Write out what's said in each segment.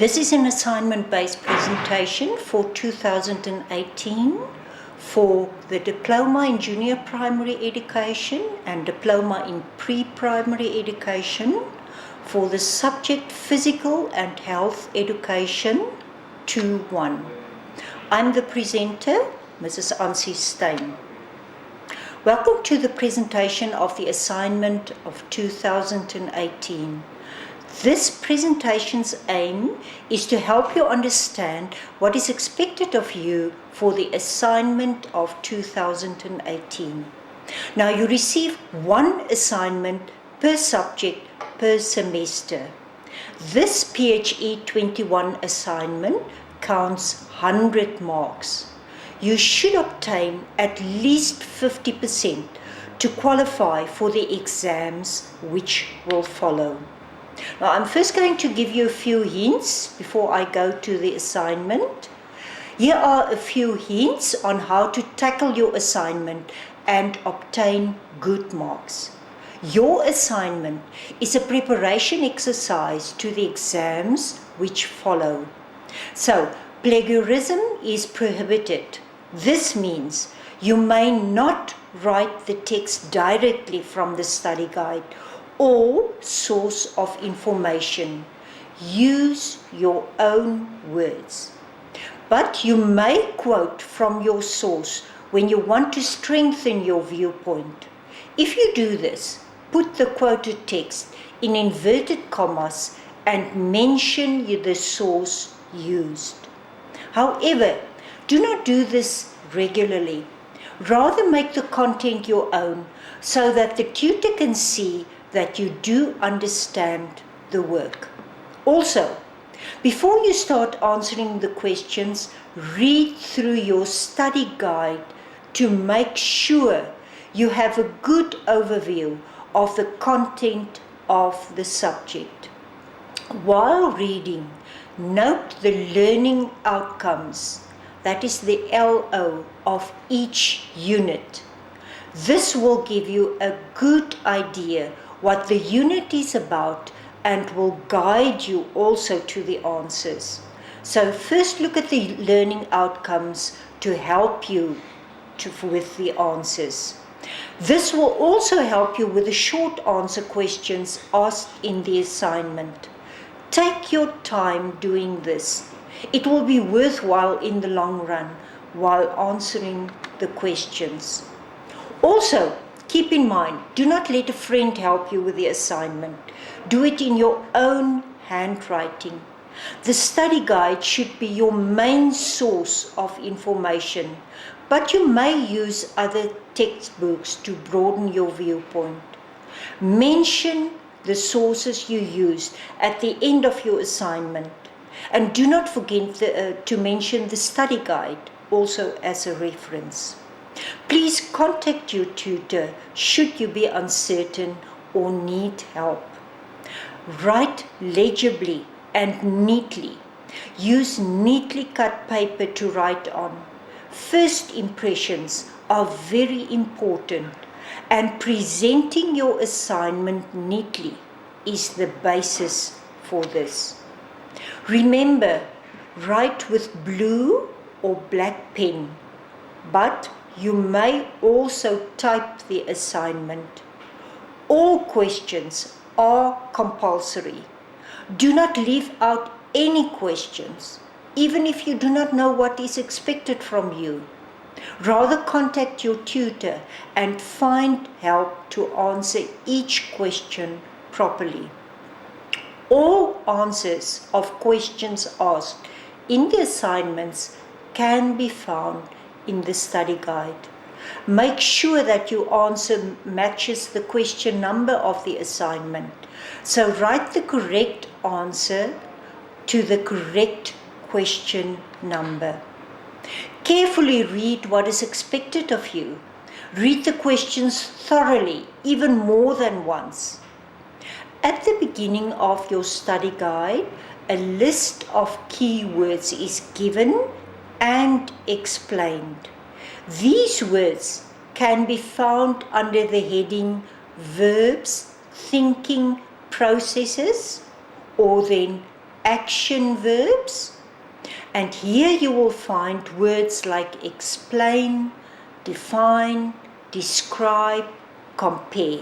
This is an assignment-based presentation for 2018 for the Diploma in Junior Primary Education and Diploma in Pre-Primary Education for the subject Physical and Health Education 2-1. I'm the presenter, Mrs. Ansie Stein. Welcome to the presentation of the assignment of 2018. This presentation's aim is to help you understand what is expected of you for the assignment of 2018. Now, you receive one assignment per subject per semester. This PHE21 assignment counts 100 marks. You should obtain at least 50% to qualify for the exams which will follow. Now, I'm first going to give you a few hints before I go to the assignment. Here are a few hints on how to tackle your assignment and obtain good marks. Your assignment is a preparation exercise to the exams which follow. So, plagiarism is prohibited. This means you may not write the text directly from the study guide or source of information. Use your own words. But you may quote from your source when you want to strengthen your viewpoint. If you do this, put the quoted text in inverted commas and mention the source used. However, do not do this regularly. Rather make the content your own so that the tutor can see that you do understand the work. Also, before you start answering the questions, read through your study guide to make sure you have a good overview of the content of the subject. While reading, note the learning outcomes, that is the LO of each unit. This will give you a good idea what the unit is about and will guide you also to the answers. So first look at the learning outcomes to help you with the answers. This will also help you with the short answer questions asked in the assignment. Take your time doing this. It will be worthwhile in the long run while answering the questions. Also, keep in mind, do not let a friend help you with the assignment. Do it in your own handwriting. The study guide should be your main source of information, but you may use other textbooks to broaden your viewpoint. Mention the sources you used at the end of your assignment, and do not forget to mention the study guide also as a reference. Please contact your tutor should you be uncertain or need help. Write legibly and neatly. Use neatly cut paper to write on. First impressions are very important, and presenting your assignment neatly is the basis for this. Remember, write with blue or black pen, but you may also type the assignment. All questions are compulsory. Do not leave out any questions, even if you do not know what is expected from you. Rather contact your tutor and find help to answer each question properly. All answers of questions asked in the assignments can be found in the study guide. Make sure that your answer matches the question number of the assignment. So write the correct answer to the correct question number. Carefully read what is expected of you. Read the questions thoroughly, even more than once. At the beginning of your study guide, a list of keywords is given and explained. These words can be found under the heading Verbs, Thinking Processes, or then action verbs. And here you will find words like explain, define, describe, compare.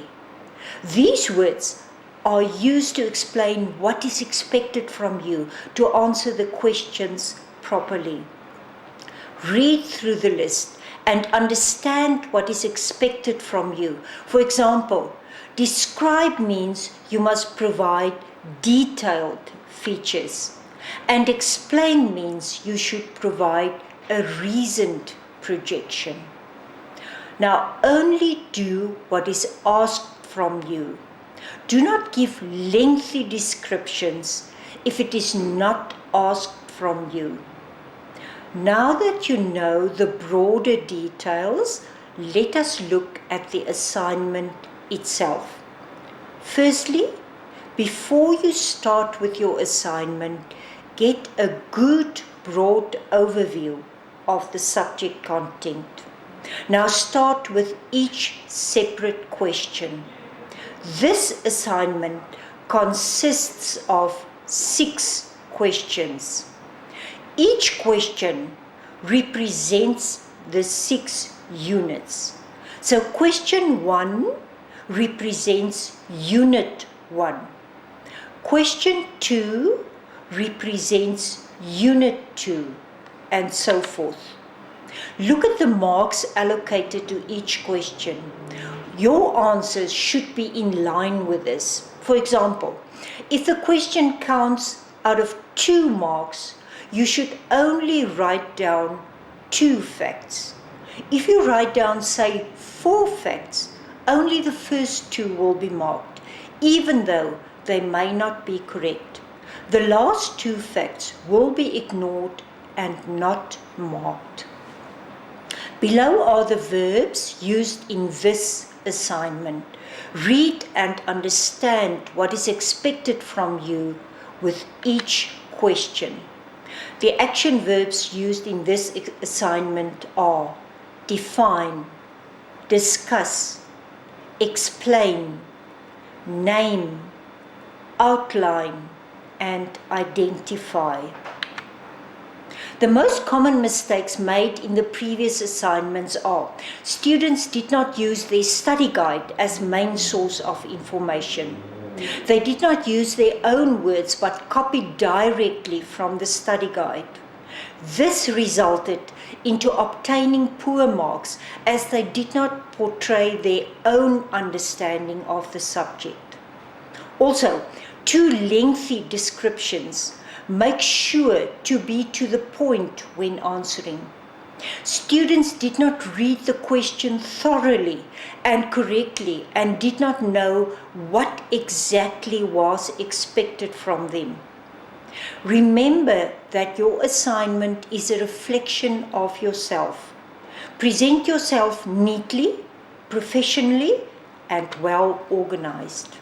These words are used to explain what is expected from you to answer the questions properly. Read through the list and understand what is expected from you. For example, describe means you must provide detailed features, and explain means you should provide a reasoned projection. Now, only do what is asked from you. Do not give lengthy descriptions if it is not asked from you. Now that you know the broader details, let us look at the assignment itself. Firstly, before you start with your assignment, get a good broad overview of the subject content. Now start with each separate question. This assignment consists of 6 questions. Each question represents the 6 units. So question 1 represents unit 1. Question 2 represents unit 2, and so forth. Look at the marks allocated to each question. Your answers should be in line with this. For example, if the question counts out of 2 marks, you should only write down 2 facts. If you write down, say, 4 facts, only the first 2 will be marked, even though they may not be correct. The last 2 facts will be ignored and not marked. Below are the verbs used in this assignment. Read and understand what is expected from you with each question. The action verbs used in this assignment are define, discuss, explain, name, outline, and identify. The most common mistakes made in the previous assignments are: students did not use their study guide as main source of information. They did not use their own words but copied directly from the study guide. This resulted into obtaining poor marks as they did not portray their own understanding of the subject. Also, too lengthy descriptions. Make sure to be to the point when answering. Students did not read the question thoroughly and correctly and did not know what exactly was expected from them. Remember that your assignment is a reflection of yourself. Present yourself neatly, professionally, and well organized.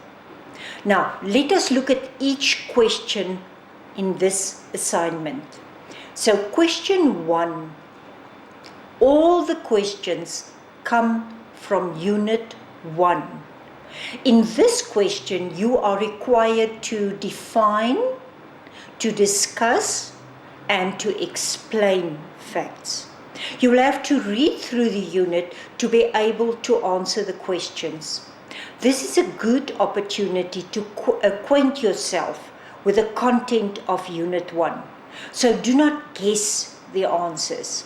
Now, let us look at each question in this assignment. So, question 1. All the questions come from Unit 1. In this question, you are required to define, to discuss, and to explain facts. You will have to read through the unit to be able to answer the questions. This is a good opportunity to acquaint yourself with the content of Unit 1. So do not guess the answers.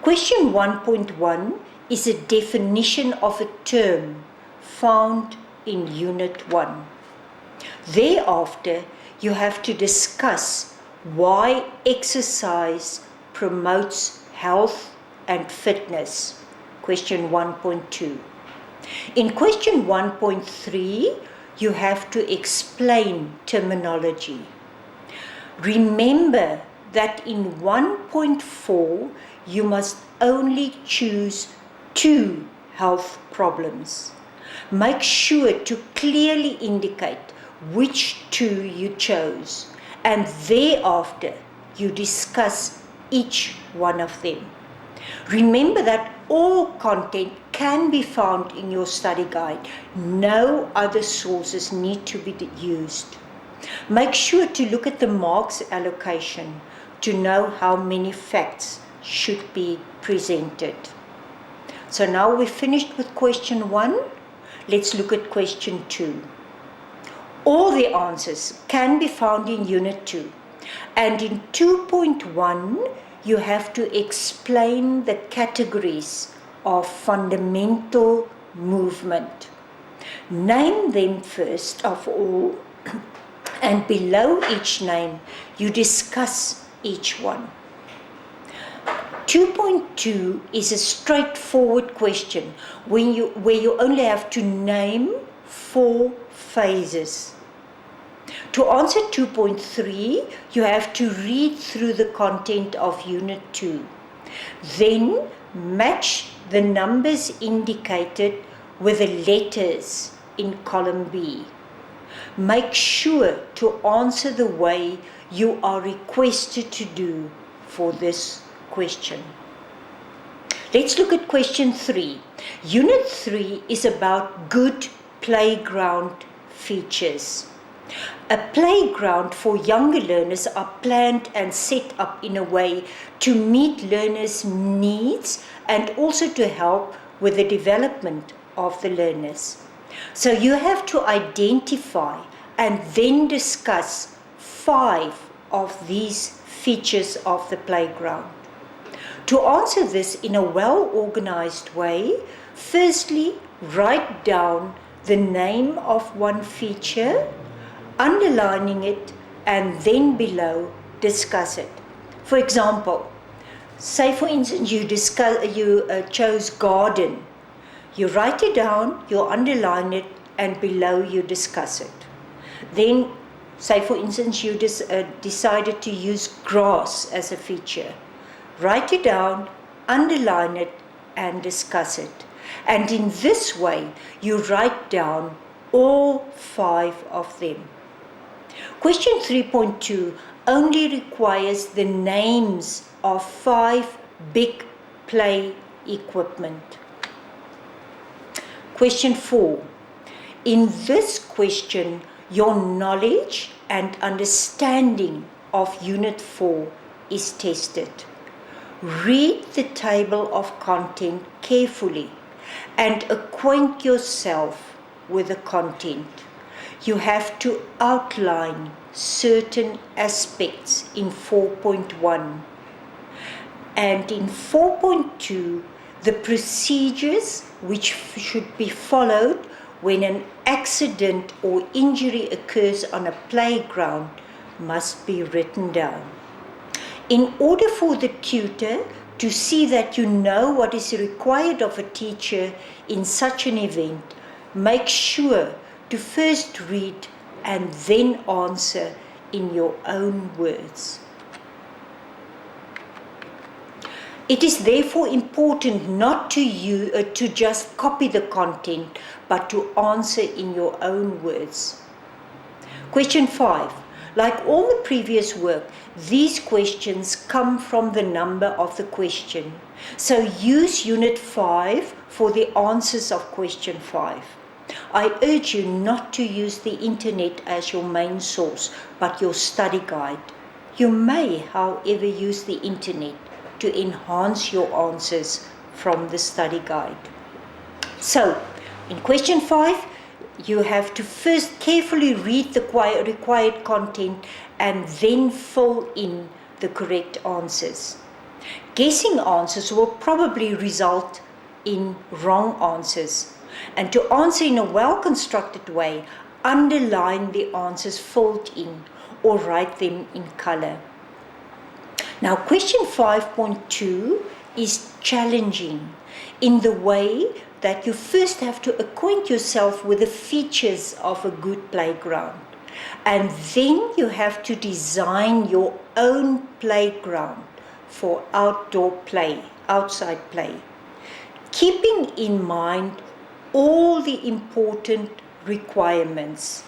Question 1.1 is a definition of a term found in Unit 1. Thereafter, you have to discuss why exercise promotes health and fitness. Question 1.2. In question 1.3, you have to explain terminology. Remember that in 1.4, you must only choose 2 health problems. Make sure to clearly indicate which 2 you chose, and thereafter you discuss each one of them. Remember that all content can be found in your study guide. No other sources need to be used. Make sure to look at the marks allocation to know how many facts should be presented. So now we've finished with question 1. Let's look at question 2. All the answers can be found in Unit 2. And in 2.1, you have to explain the categories of fundamental movement. Name them first of all, and below each name, you discuss each one. 2.2 is a straightforward question where you only have to name 4 phases. To answer 2.3, you have to read through the content of Unit 2. Then match the numbers indicated with the letters in column B. Make sure to answer the way you are requested to do for this question. Let's look at question 3. Unit 3 is about good playground features. A playground for younger learners are planned and set up in a way to meet learners' needs and also to help with the development of the learners. So you have to identify and then discuss 5 of these features of the playground. To answer this in a well-organized way, firstly, write down the name of one feature, underlining it, and then below discuss it. For example, say for instance you chose garden. You write it down, you underline it, and below you discuss it. Then, say for instance you decided to use grass as a feature. Write it down, underline it, and discuss it. And in this way, you write down all 5 of them. Question 3.2 only requires the names of 5 big play equipment. Question 4. In this question, your knowledge and understanding of Unit 4 is tested. Read the table of content carefully and acquaint yourself with the content. You have to outline certain aspects in 4.1. And in 4.2, the procedures which should be followed when an accident or injury occurs on a playground must be written down. In order for the tutor to see that you know what is required of a teacher in such an event, make sure to first read and then answer in your own words. It is therefore important not to just copy the content, but to answer in your own words. Question 5. Like all the previous work, these questions come from the number of the question. So use Unit 5 for the answers of question 5. I urge you not to use the internet as your main source, but your study guide. You may, however, use the internet to enhance your answers from the study guide. So, in question 5, you have to first carefully read the required content and then fill in the correct answers. Guessing answers will probably result in wrong answers. And to answer in a well-constructed way, underline the answers filled in or write them in color. Now, question 5.2 is challenging in the way that you first have to acquaint yourself with the features of a good playground. And then you have to design your own playground for outdoor play, outside play, keeping in mind all the important requirements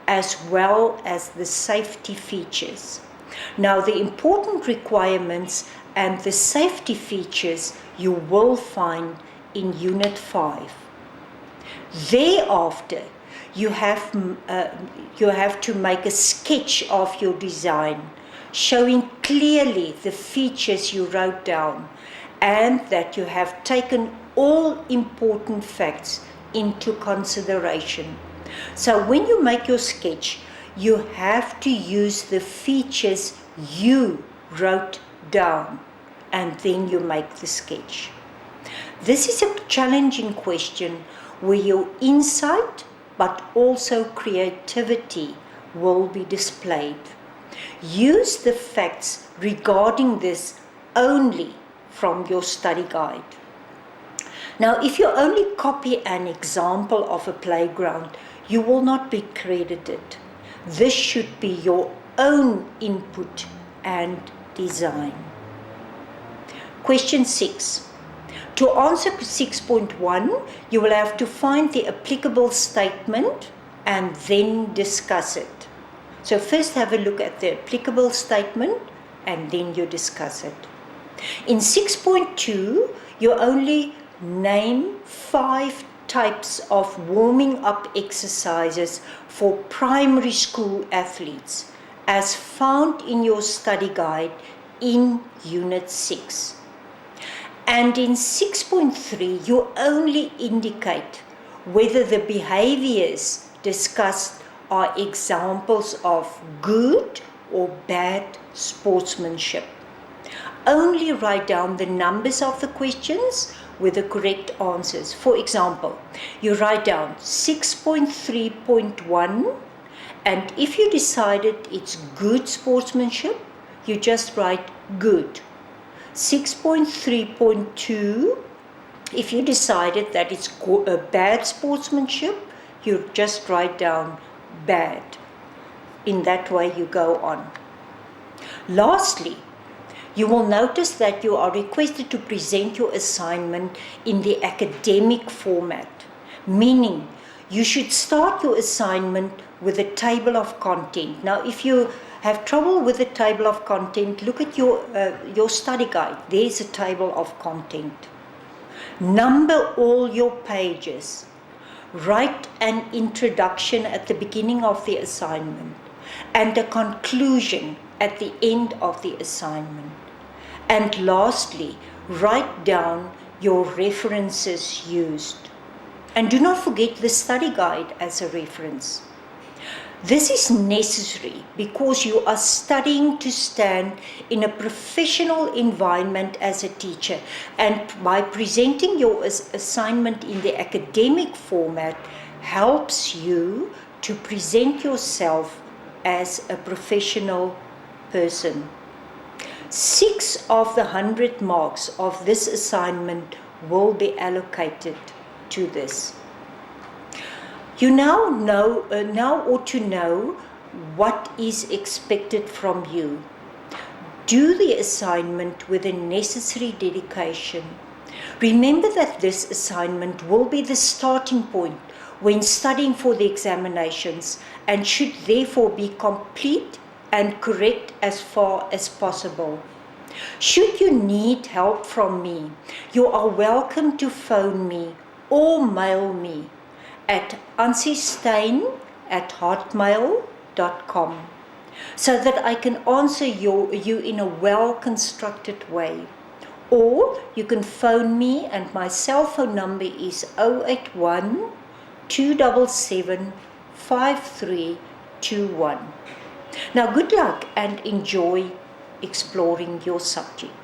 as well as the safety features. Now, the important requirements and the safety features you will find in Unit 5. Thereafter, you have to make a sketch of your design, showing clearly the features you wrote down and that you have taken all important facts into consideration. So when you make your sketch, you have to use the features you wrote down, and then you make the sketch. This is a challenging question where your insight but also creativity will be displayed. Use the facts regarding this only from your study guide. Now, if you only copy an example of a playground, you will not be credited. This should be your own input and design. Question 6. To answer 6.1, you will have to find the applicable statement and then discuss it. So first have a look at the applicable statement and then you discuss it. In 6.2, you only name 5 types of warming up exercises for primary school athletes as found in your study guide in Unit 6. And in 6.3, you only indicate whether the behaviors discussed are examples of good or bad sportsmanship. Only write down the numbers of the questions with the correct answers. For example, you write down 6.3.1, and if you decided it's good sportsmanship, you just write good. 6.3.2, if you decided that it's bad sportsmanship, you just write down bad. In that way you go on. Lastly, you will notice that you are requested to present your assignment in the academic format, meaning you should start your assignment with a table of content. Now, if you have trouble with the table of content, look at your study guide. There's a table of content. Number all your pages. Write an introduction at the beginning of the assignment and a conclusion at the end of the assignment. And lastly, write down your references used. And do not forget the study guide as a reference. This is necessary because you are studying to stand in a professional environment as a teacher, and by presenting your assignment in the academic format helps you to present yourself as a professional person. 6 of the 100 marks of this assignment will be allocated to this. You now ought to know what is expected from you. Do the assignment with the necessary dedication. Remember that this assignment will be the starting point when studying for the examinations and should therefore be complete and correct as far as possible. Should you need help from me, you are welcome to phone me or mail me at ansysteen@hotmail.com so that I can answer you in a well-constructed way. Or you can phone me, and my cell phone number is 081 277 5321. Now, good luck and enjoy exploring your subject.